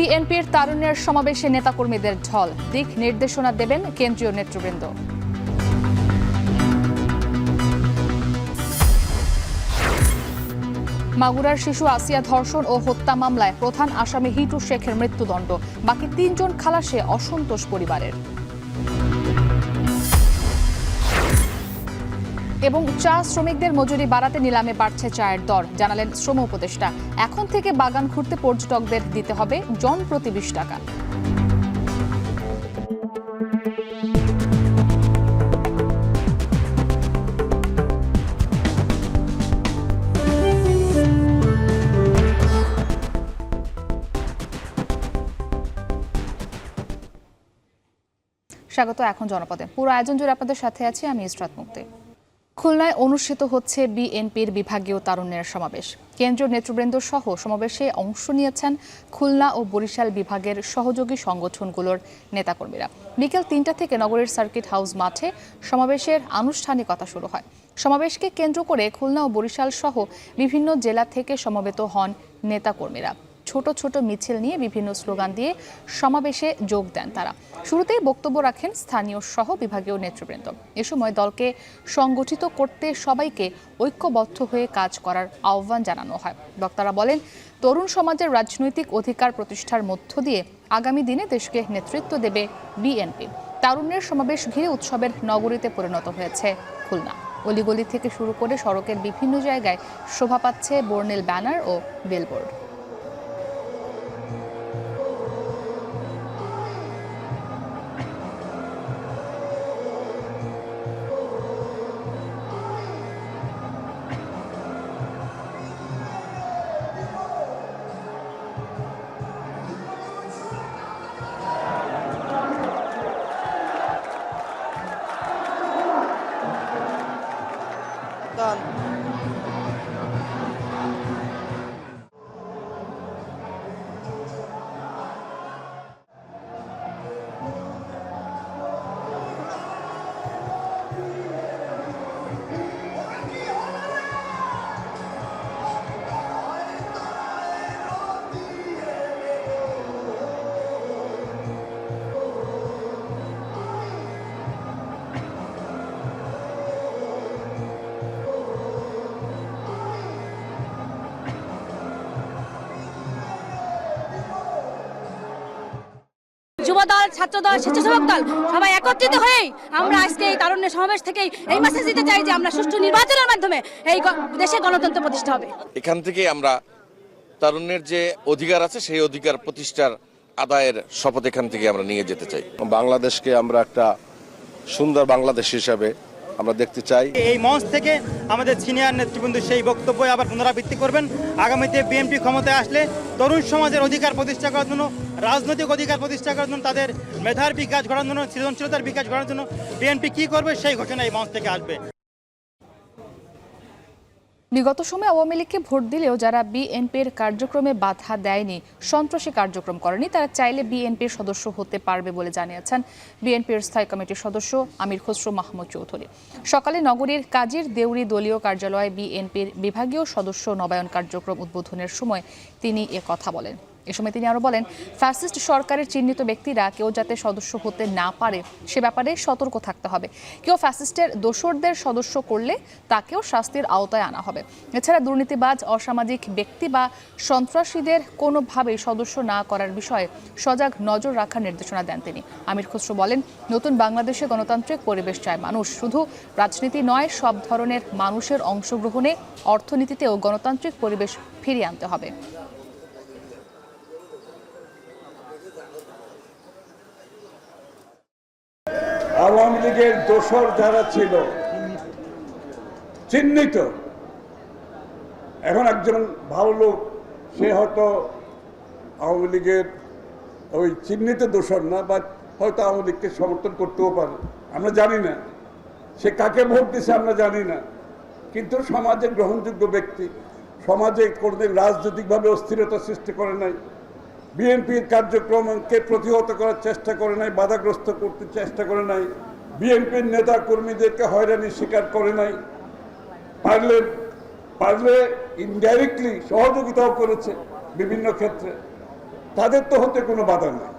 বিএনপির তারুণ্যের সমাবেশে নেতাকর্মীদের ঢল, দিক নির্দেশনা দেবেন কেন্দ্রীয় নেতৃবৃন্দ। মাগুরার শিশু আসিয়া ধর্ষণ ও হত্যা মামলায় প্রধান আসামি হিটু শেখের মৃত্যুদণ্ড, বাকি ৩ জন খালাসে অসন্তোষ পরিবারের। এবং চা শ্রমিকদের মজুরি বাড়াতে নিলামে বাড়ছে চায়ের দর, জানালেন শ্রম উপদেষ্টা। এখন থেকে বাগান ঘুরতে পর্যটকদের দিতে হবে জন প্রতি ২০ টাকা। স্বাগত এখন জনপদে। পুরো আয়োজন জুড়ে আপনাদের সাথে আছি আমি ইসরাত মুক্তি। খুলনায় অনুষ্ঠিত হচ্ছে বিএনপির বিভাগীয় তারুণ্যের সমাবেশ। কেন্দ্রীয় নেতৃবৃন্দ সহ সমাবেশে অংশ নিয়েছেন খুলনা ও বরিশাল বিভাগের সহযোগী সংগঠনগুলোর নেতাকর্মীরা। বিকেল ৩টা থেকে নগরীর সার্কিট হাউস মাঠে সমাবেশের আনুষ্ঠানিকতা শুরু হয়। সমাবেশকে কেন্দ্র করে খুলনা ও বরিশাল সহ বিভিন্ন জেলা থেকে সমবেত হন নেতাকর্মীরা। ছোট ছোট মিছিল নিয়ে বিভিন্ন স্লোগান দিয়ে সমাবেশে যোগ দেন তারা। শুরুতেই বক্তব্য রাখেন স্থানীয় সহ বিভাগীয় নেতৃবৃন্দ। এ সময় দলকে সংগঠিত করতে সবাইকে ঐক্যবদ্ধ হয়ে কাজ করার আহ্বান জানানো হয়। বক্তারা বলেন, তরুণ সমাজের রাজনৈতিক অধিকার প্রতিষ্ঠার মধ্য দিয়ে আগামী দিনে দেশকে নেতৃত্ব দেবে বিএনপি। তারুণ্যের সমাবেশ ঘিরে উৎসবের নগরীতে পরিণত হয়েছে খুলনা। অলিগলি থেকে শুরু করে সড়কের বিভিন্ন জায়গায় শোভা পাচ্ছে বর্ণিল ব্যানার ও বিলবোর্ড। যুবদল, ছাত্রদল, স্বেচ্ছাসেবক দল সবাই একত্রিত হয়েই আমরা আজকে এই তারুণ্যের সমাবেশ থেকেই এই মেসেজ দিতে চাই যে আমরা সুষ্ঠু নির্বাচনের মাধ্যমে এই দেশে গণতন্ত্র প্রতিষ্ঠা হবে। এখান থেকে আমরা তারুণ্যের যে অধিকার আছে সেই অধিকার প্রতিষ্ঠার আদায়ের শপথ এখান থেকে আমরা নিয়ে যেতে চাই। বাংলাদেশকে আমরা একটা সুন্দর বাংলাদেশ হিসাবে আমরা দেখতে চাই। এই মঞ্চ থেকে আমাদের সিনিয়র নেতৃবৃন্দ সেই বক্তব্য আবার পুনরাবৃত্তি করবেন। আগামীতে বিএনপি ক্ষমতায় আসলে তরুণ সমাজের অধিকার প্রতিষ্ঠা করার জন্য, রাজনৈতিক অধিকার প্রতিষ্ঠা করার জন্য, তাদের মেধার বিকাশ ঘটানোর জন্য, সৃজনশীলতার বিকাশ ঘটানোর জন্য বিএনপি কি করবে সেই ঘোষণা এই মঞ্চ থেকে আসবে। বিগত সময়ে আওয়ামী লীগকে ভোট দিলেও যারা বিএনপির কার্যক্রমে বাধা দেয়নি, সন্ত্রাসী কার্যক্রম করেনি, তারা চাইলে বিএনপির সদস্য হতে পারবে বলে জানিয়েছেন বিএনপির স্থায়ী কমিটির সদস্য আমির খসরু মাহমুদ চৌধুরী। সকালে নগরীর কাজীর দেউরি দলীয় কার্যালয়ে বিএনপির বিভাগীয় সদস্য নবায়ন কার্যক্রম উদ্বোধনের সময় তিনি এ কথা বলেন। এ সময় তিনি আরো বলেন, ফ্যাসিস্ট সরকারের চিহ্নিত ব্যক্তিরা কেউ যাতে সদস্য হতে না পারে সে ব্যাপারে সতর্ক থাকতে হবে। কেউ ফ্যাসিস্টের দোসরদের সদস্য করলে তাকেও শাস্তির আওতায় আনা হবে। এছাড়া দুর্নীতিবাজ, অসামাজিক ব্যক্তি বা সন্ত্রাসীদের কোনোভাবেই সদস্য না করার বিষয়ে সজাগ নজর রাখার নির্দেশনা দেন তিনি। আমির খসরু বলেন, নতুন বাংলাদেশে গণতান্ত্রিক পরিবেশ চায় মানুষ। শুধু রাজনীতি নয়, সব ধরনের মানুষের অংশগ্রহণে অর্থনীতিতেও গণতান্ত্রিক পরিবেশ ফিরিয়ে আনতে হবে। আওয়ামী লীগের দোসর যারা ছিল চিহ্নিত, এখন একজন ভালো লোক সে হয়তো আওয়ামী লীগের ওই চিহ্নিত দোসর না, বা হয়তো আওয়ামী লীগকে সমর্থন করতেও পারে, আমরা জানি না সে কাকে ভোট দিছে, আমরা জানি না। কিন্তু সমাজে গ্রহণযোগ্য ব্যক্তি, সমাজে কোনোদিন রাজনৈতিকভাবে অস্থিরতা সৃষ্টি করে নাই, বিএনপির কার্যক্রমকে প্রতিহত করার চেষ্টা করে নাই, বাধাগ্রস্ত করতে চেষ্টা করে নাই, বিএনপির নেতা কর্মীদেরকে হয়রানির শিকার করে নাই, পারলে ইনডাইরেক্টলি সহযোগিতাও করেছে বিভিন্ন ক্ষেত্রে। তাদের তো হতে কোনো বাধা নেই,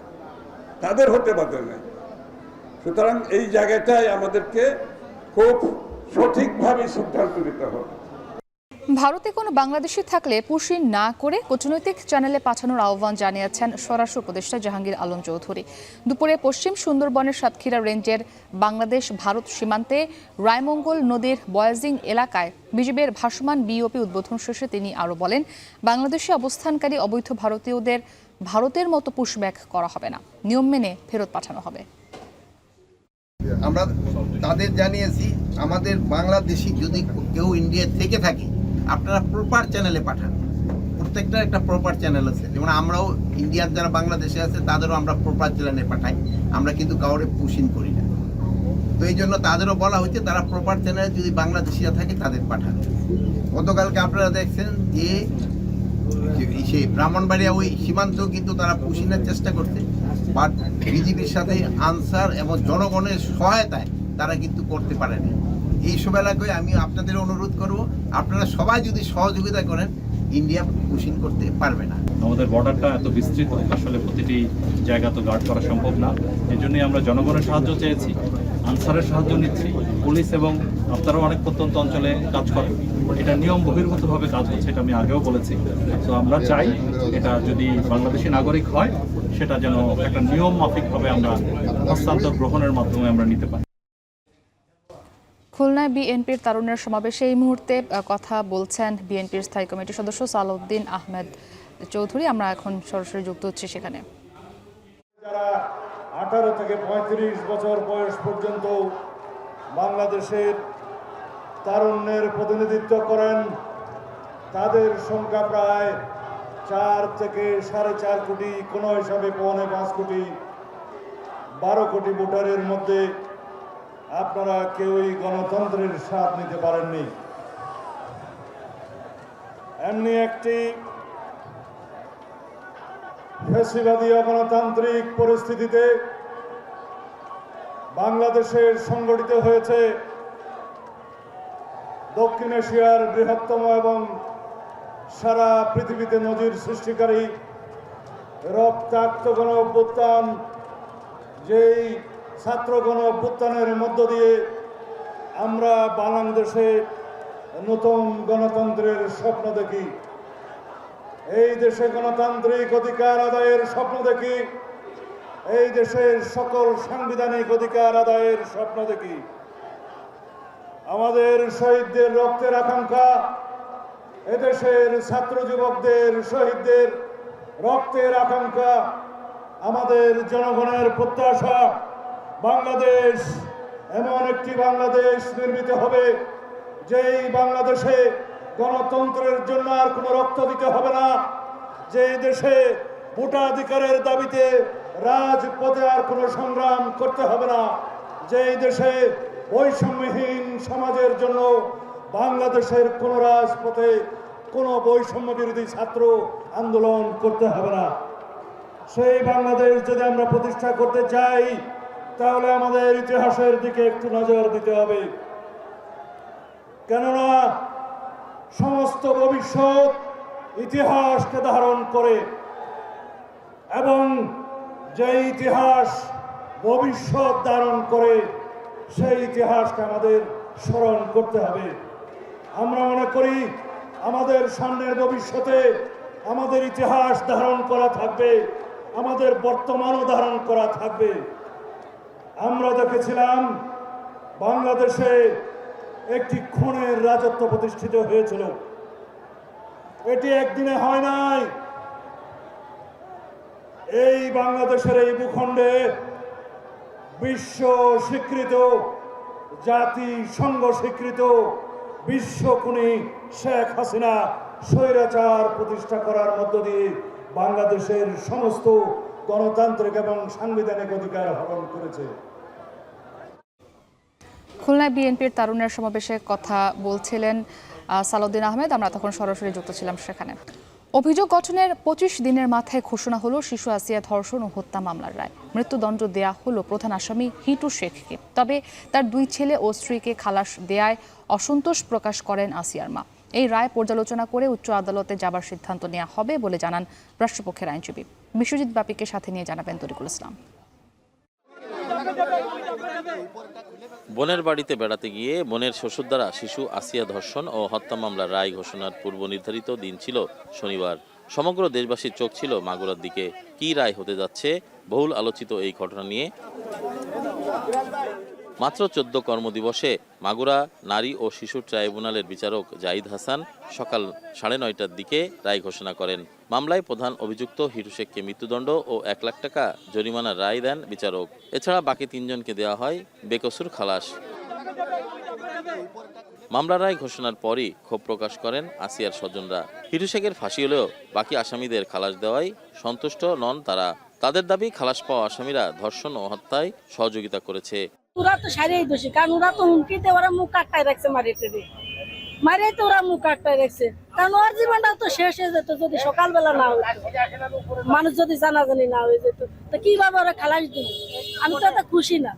তাদের হতে বাধা নেই। সুতরাং এই জায়গাটায় আমাদেরকে খুব সঠিকভাবে সিদ্ধান্ত নিতে হবে। ভারতে কোনো বাংলাদেশি থাকলে পুশিন না করে কূটনৈতিক চ্যানেলে পাঠানোর আহ্বান জানিয়েছেন স্বরাষ্ট্র উপদেষ্টা জাহাঙ্গীর আলম চৌধুরী। দুপুরে পশ্চিম সুন্দরবনের সাতক্ষীরা রেঞ্জের বাংলাদেশ ভারত সীমান্তে রায়মঙ্গল নদীর বয়াজিং এলাকায় বিজিবির ভাসমান বিওপি উদ্বোধন শেষে তিনি আরও বলেন, বাংলাদেশে অবস্থানকারী অবৈধ ভারতীয়দের ভারতের মতো পুশব্যাক করা হবে না, নিয়ম মেনে ফেরত পাঠানো হবে। আমরা তাদের জানিয়েছি, আমাদের বাংলাদেশি যদি কেউ ইন্ডিয়া থেকে থাকে আপনারা প্রপার চ্যানেলে পাঠান। প্রত্যেকটা একটা প্রপার চ্যানেল আছে, যেমন আমরাও ইন্ডিয়ার যারা বাংলাদেশে আছে তাদেরও আমরা প্রপার চ্যানেলে পাঠাই, আমরা কিন্তু কাউরে পুশিং করি না। তো এই জন্য তাদেরও বলা হয়েছে তারা প্রপার চ্যানেলে যদি বাংলাদেশিরা থাকে তাদের পাঠান। গতকালকে আপনারা দেখছেন যে সেই ব্রাহ্মণবাড়িয়া ওই সীমান্ত কিন্তু তারা পুশিংয়ের চেষ্টা করছে, বাট বিজিবির সাথে আনসার এবং জনগণের সহায়তায় তারা কিন্তু করতে পারেনি। এইসব এলাকায় আমি আপনাদের অনুরোধ করব, আপনারা সবাই যদি সহযোগিতা করেন ইন্ডিয়া পুশিং করতে পারবে না। আমাদের বর্ডারটা এত বিস্তৃত, আসলে প্রতিটি জায়গা তো গার্ড করা সম্ভব না। এই জন্যই আমরা জনগণের সাহায্য চেয়েছি, আনসারের সাহায্য নিচ্ছি। পুলিশ এবং আপনারাও অনেক প্রত্যন্ত অঞ্চলে কাজ করেন, এটা নিয়ম বহির্ভূতভাবে কাজ হচ্ছে, এটা আমি আগেও বলেছি। তো আমরা চাই এটা যদি বাংলাদেশি নাগরিক হয় সেটা যেন একটা নিয়ম মাফিকভাবে আমরা হস্তান্তর গ্রহণের মাধ্যমে আমরা নিতে পারি। খুলনায় বিএনপির তারুণ্যের সমাবেশে এই মুহূর্তে কথা বলছেন বিএনপির স্থায়ী কমিটির সদস্য সালাউদ্দিন আহমেদ চৌধুরী। আমরা এখন সরাসরি যুক্ত হচ্ছি সেখানে। যারা 18 থেকে 35 বছর বয়স পর্যন্ত বাংলাদেশের তারুণ্যের প্রতিনিধিত্ব করেন, তাদের সংখ্যা প্রায় 4 থেকে 4.5 কোটি, কোনো হিসাবে 4.5 কোটি। 12 কোটি ভোটারের মধ্যে আপনারা কেউই গণতন্ত্রের স্বাদ নিতে পারেননি। এমনি একটি ফ্যাসিবাদী অগণতান্ত্রিক পরিস্থিতিতে বাংলাদেশে সংগঠিত হয়েছে দক্ষিণ এশিয়ার বৃহত্তম এবং সারা পৃথিবীতে নজির সৃষ্টিকারী রক্তাক্ত গণ অভ্যুত্থান। যেই ছাত্র গণ অভ্যুত্থানের মধ্য দিয়ে আমরা বাংলাদেশে নতুন গণতন্ত্রের স্বপ্ন দেখি, এই দেশে গণতান্ত্রিক অধিকার আদায়ের স্বপ্ন দেখি, এই দেশের সকল সাংবিধানিক অধিকার আদায়ের স্বপ্ন দেখি। আমাদের শহীদদের রক্তের আকাঙ্ক্ষা, এদেশের ছাত্র যুবকদের শহীদদের রক্তের আকাঙ্ক্ষা, আমাদের জনগণের প্রত্যাশা, বাংলাদেশ এমন একটি বাংলাদেশ নির্মিত হবে যেই বাংলাদেশে গণতন্ত্রের জন্য আর কোনো রক্ত দিতে হবে না, যেই দেশে ভোটাধিকারের দাবিতে রাজপথে আর কোনো সংগ্রাম করতে হবে না, যেই দেশে বৈষম্যহীন সমাজের জন্য বাংলাদেশের কোনো রাজপথে কোনো বৈষম্য বিরোধী ছাত্র আন্দোলন করতে হবে না। সেই বাংলাদেশ যদি আমরা প্রতিষ্ঠা করতে চাই তাহলে আমাদের ইতিহাসের দিকে একটু নজর দিতে হবে, কেননা সমস্ত ভবিষ্যৎ ইতিহাসকে ধারণ করে এবং যে ইতিহাস ভবিষ্যৎ ধারণ করে সেই ইতিহাসকে আমাদের স্মরণ করতে হবে। আমরা মনে করি আমাদের সামনের ভবিষ্যতে আমাদের ইতিহাস ধারণ করা থাকবে, আমাদের বর্তমানও ধারণ করা থাকবে। আমরা দেখেছিলাম বাংলাদেশে একটি খুনের রাজত্ব প্রতিষ্ঠিত হয়েছিল, এটি একদিনে হয় নাই। এই বাংলাদেশের এই ভূখণ্ডে বিশ্ব স্বীকৃত, জাতিসংঘ স্বীকৃত বিশ্ব খুনি শেখ হাসিনা স্বৈরাচার প্রতিষ্ঠা করার মধ্য দিয়ে বাংলাদেশের সমস্ত গণতান্ত্রিক এবং সাংবিধানিক অধিকার হরণ করেছে। খুলনায় বিএনপির তারুণ্যের সমাবেশে কথা বলছিলেন সালাউদ্দিন আহমেদ। আমরা তখন সরাসরি যুক্ত ছিলাম সেখানে। অভিযোগ গঠনের 25 দিনের মাথায় ঘোষণা হলো শিশু আসিয়া ধর্ষণ ও হত্যা মামলার রায়। মৃত্যুদণ্ড দেয়া হলো প্রধান আসামি হিটু শেখকে। তবে তার 2 ছেলে ও স্ত্রীকে খালাস দেয়ায় অসন্তোষ প্রকাশ করেন আসিয়ার মা। এই রায় পর্যালোচনা করে উচ্চ আদালতে যাবার সিদ্ধান্ত নেওয়া হবে বলে জানান রাষ্ট্রপক্ষের আইনজীবী। বিশ্বজিৎ বাপিকে সাথে নিয়ে জানাবেন তরিকুল ইসলাম। বোনের বাড়িতে বেড়াতে গিয়ে বোনের শ্বশুর দ্বারা শিশু আসিয়া ধর্ষণ ও হত্যা মামলার রায় ঘোষণার পূর্ব নির্ধারিত দিন ছিল শনিবার। সমগ্র দেশবাসীর চোখ ছিল মাগুরার দিকে। কি রায় হতে যাচ্ছে বহুল আলোচিত এই ঘটনা নিয়ে মাত্র 14 কর্মদিবসে মাগুরা নারী ও শিশু ট্রাইব্যুনালের বিচারক জাহিদ হাসান সকাল 9:30টার দিকে রায় ঘোষণা করেন। মামলায় প্রধান অভিযুক্ত হিটু শেখকে মৃত্যুদণ্ড ও 1 লাখ টাকা জরিমানার রায় দেন বিচারক। এছাড়া বাকি 3 জনকে দেওয়া হয় বেকসুর খালাস। মামলার রায় ঘোষণার পরই ক্ষোভ প্রকাশ করেন আসিয়ার স্বজনরা। হিটু শেখের ফাঁসি হলেও বাকি আসামিদের খালাস দেওয়ায় সন্তুষ্ট নন তারা। তাদের দাবি খালাস পাওয়া আসামিরা ধর্ষণ ও হত্যায় সহযোগিতা করেছে। ওরা তো সারিয়ে দোষী, কারণ ওরা তো হুমকিতে ওরা মুখ আটকায় রাখছে, মারিয়ে তো ওরা মুখ আটকায় রাখছে। কারণ ওর জীবনটা তো শেষ হয়ে যেত যদি সকালবেলা না হতো, মানুষ যদি জানাজানি না হয়ে যেত, তো কিভাবে ওরা খালাস দিল? আমি তো এত খুশি না।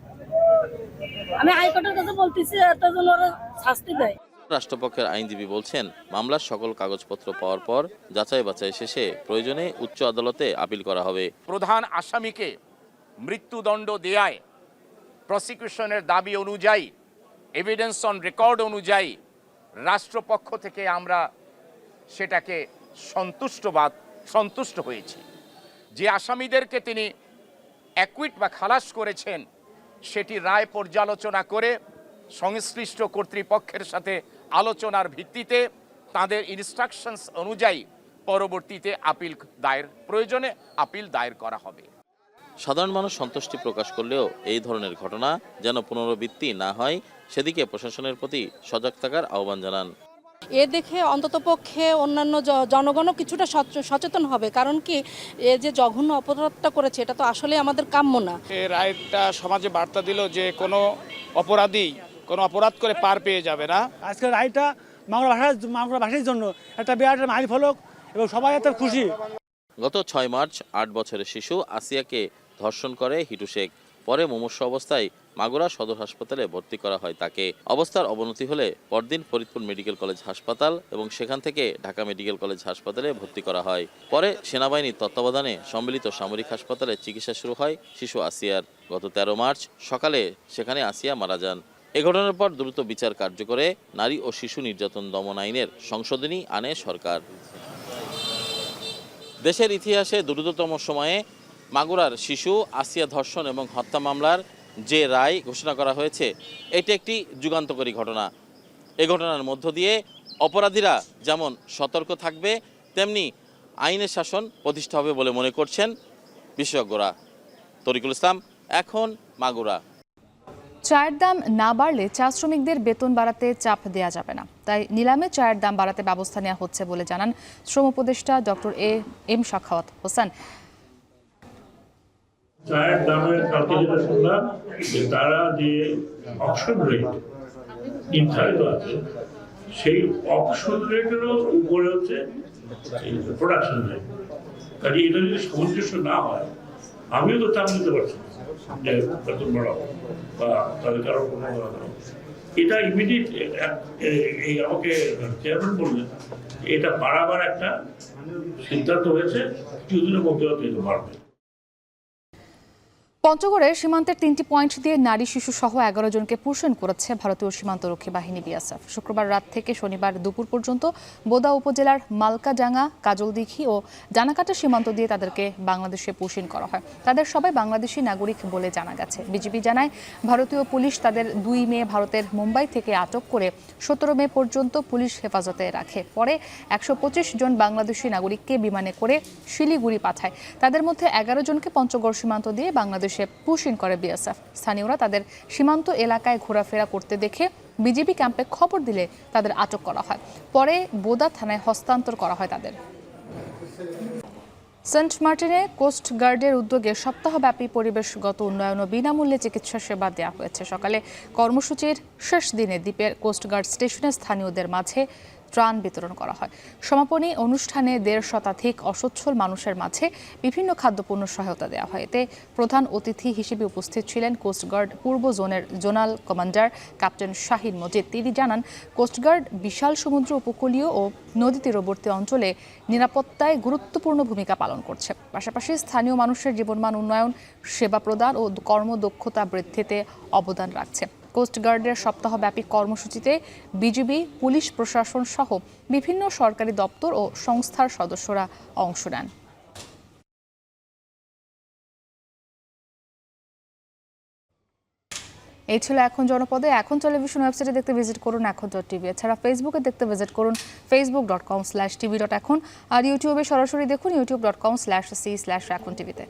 আমি হাইকোর্টের কাছে বলতেছি এত যেন ওরা শাস্তি দেয়। রাষ্ট্রপক্ষের আইনজীবী বলছেন, মামলার সকল কাগজপত্র পাওয়ার পর যাচাই বাছাই শেষে প্রয়োজনে উচ্চ আদালতে আপিল করা হবে। প্রধান আসামিকে মৃত্যুদণ্ড দেয়ায় প্রসিকিউশনের দাবি অনুযায়ী, এভিডেন্স অন রেকর্ড অনুযায়ী রাষ্ট্রপক্ষ থেকে আমরা সেটাকে সন্তুষ্ট হয়েছি। যে আসামিদেরকে তিনি অ্যাকুইট বা খালাস করেছেন সেটি রায় পর্যালোচনা করে সংশ্লিষ্ট কর্তৃপক্ষের সাথে আলোচনার ভিত্তিতে তাদের ইনস্ট্রাকশনস অনুযায়ী পরবর্তীতে প্রয়োজনে আপিল দায়ের করা হবে। সাধারণ মানুষ সন্তুষ্টি প্রকাশ করলেও এই ধরনের ঘটনা যেন পুনরাবৃত্তি না হয় সেদিকে প্রশাসনের প্রতি সজাগ থাকার আহ্বান জানান। এ দেখে অন্ততপক্ষে অন্যান্য জনগণও কিছুটা সচেতন হবে, কারণ কি এ যে জঘন্য অপরাধটা করেছে এটা তো আসলে আমাদের কাম্য না। এই রায়টা সমাজে বার্তা দিল যে কোনো অপরাধী কোনো অপরাধ করে পার পেয়ে যাবে না। আজকের রায়টা বাংলাভাষীর জন্য একটা বিরাট মাইল ফলক এবং সবাই এত খুশি। গত 6 মার্চ 8 বছরের শিশু আসিয়াকে ধর্ষণ করে হিটু শেখ। পরে মুমূর্ষু অবস্থায় মাগুরা সদর হাসপাতালে ভর্তি করা হয় তাকে। অবস্থার অবনতি হলে পরদিন ফরিদপুর মেডিকেল কলেজ হাসপাতাল এবং সেখান থেকে ঢাকা মেডিকেল কলেজ হাসপাতালে ভর্তি করা হয়। পরে সেনাবাহিনীর তত্ত্বাবধানে সম্মিলিত সামরিক হাসপাতালে চিকিৎসা শুরু হয় শিশু আসিয়ার। গত 13 মার্চ সকালে সেখানে আসিয়া মারা যান। এ ঘটনার পর দ্রুত বিচার কার্যকরে নারী ও শিশু নির্যাতন দমন আইনের সংশোধনী আনে সরকার। দেশের ইতিহাসে দ্রুততম সময়ে মাগুরার শিশু আসিয়া ধর্ষণ এবং হত্যা মামলার যে রায় ঘোষণা করা হয়েছে এটি একটি যুগান্তকারী ঘটনা। এই ঘটনার মধ্য দিয়ে অপরাধীরা যেমন সতর্ক থাকবে, তেমনি আইনের শাসন প্রতিষ্ঠা হবে বলে মনে করছেন বিশেষজ্ঞরা। তরিকুল ইসলাম, এখন মাগুরা। চায়ের দাম না বাড়লে চা শ্রমিকদের বেতন বাড়াতে চাপ দেওয়া যাবে না, তাই নিলামে চায়ের দাম বাড়াতে ব্যবস্থা নেওয়া হচ্ছে বলে জানান শ্রম উপদেষ্টা ডক্টর এম সাখাওয়াত হোসেন। চায়ের দামের কালকে যেটা শুনলাম যে তারা যে অকশন রেট নির্ধারিত আছে সেই অকশন রেটেরও উপরে হচ্ছে প্রোডাকশন রেট। কাজে এটা যদি সামঞ্জস্য না হয় আমিও তো চাপ নিতে পারছি যে বেতন বাড়াবো বা তাদের কারো কোনো এটা ইমিডিয়েট এই আমাকে চেয়ারম্যান বললেন এটা বাড়াবার একটা সিদ্ধান্ত হয়েছে, কিছুদিনের মধ্যে হয়তো এটা বাড়বে। পঞ্চগড়ে সীমান্তের 3টি পয়েন্ট দিয়ে নারী শিশু সহ 11 জনকে পুষণ করেছে ভারতীয় সীমান্তরক্ষী বাহিনী বিএসএফ। শুক্রবার রাত থেকে শনিবার দুপুর পর্যন্ত বোদা উপজেলার মালকাডাঙ্গা, কাজলদিঘি ও ডানাকাটা সীমান্ত দিয়ে তাদেরকে বাংলাদেশে পুষণ করা হয়। তাদের সবাই বাংলাদেশি নাগরিক বলে জানা গেছে। বিজিবি জানায়, ভারতীয় পুলিশ তাদের 2 মে ভারতের মুম্বাই থেকে আটক করে 17 মে পর্যন্ত পুলিশ হেফাজতে রাখে। পরে 125 জন বাংলাদেশি নাগরিককে বিমানে করে শিলিগুড়ি পাঠায়। তাদের মধ্যে 11 জনকে পঞ্চগড় সীমান্ত দিয়ে বাংলাদেশ পুশিং করে বিএসএফ। স্থানীয়রা তাদের সীমান্ত এলাকায় ঘোরাফেরা করতে দেখে বিজিবি ক্যাম্পে খবর দিলে তাদের আটক করা হয়। পরে বোদা থানায় হস্তান্তর করা হয় তাদের। সেন্ট মার্টিনে কোস্ট গার্ডের উদ্যোগে সপ্তাহব্যাপী পরিবেশগত উন্নয়ন ও বিনামূল্যে চিকিৎসা সেবা দেওয়া হয়েছে। সকালে কর্মসূচির শেষ দিনে দ্বীপের কোস্ট গার্ড স্টেশনে স্থানীয়দের মাঝে ত্রাণ বিতরণ করা হয়। সমাপনী অনুষ্ঠানে ১৫০ শতাধিক অসচ্ছল মানুষের মাঝে বিভিন্ন খাদ্যপণ্য সহায়তা দেওয়া হয়। এতে প্রধান অতিথি হিসেবে উপস্থিত ছিলেন কোস্টগার্ড পূর্ব জোনের zonal commander captain Shahin Majid. তিনি জানান, কোস্টগার্ড বিশাল সমুদ্র উপকূলীয় ও নদী তীরবর্তী অঞ্চলে নিরাপত্তায় গুরুত্বপূর্ণ ভূমিকা পালন করছে। পাশাপাশি স্থানীয় মানুষের জীবনমান উন্নয়ন, সেবা প্রদান ও কর্মদক্ষতা বৃদ্ধিতে অবদান রাখছে। কোস্টগার্ডের সপ্তাহব্যাপী কর্মসূচিতে বিজিবি, পুলিশ প্রশাসন সহ বিভিন্ন সরকারি দপ্তর ও সংস্থার সদস্যরা অংশ নেন। এই ছিল এখন জনপদে। এখন টেলিভিশন ওয়েবসাইটে দেখতে ভিজিট করুন এখন.টিভি। এছাড়া ফেসবুকে দেখতে ভিজিট করুন facebook.com/tv.এখন। আর ইউটিউবে সরাসরি দেখুন youtube.com/c/এখন টিভিতে।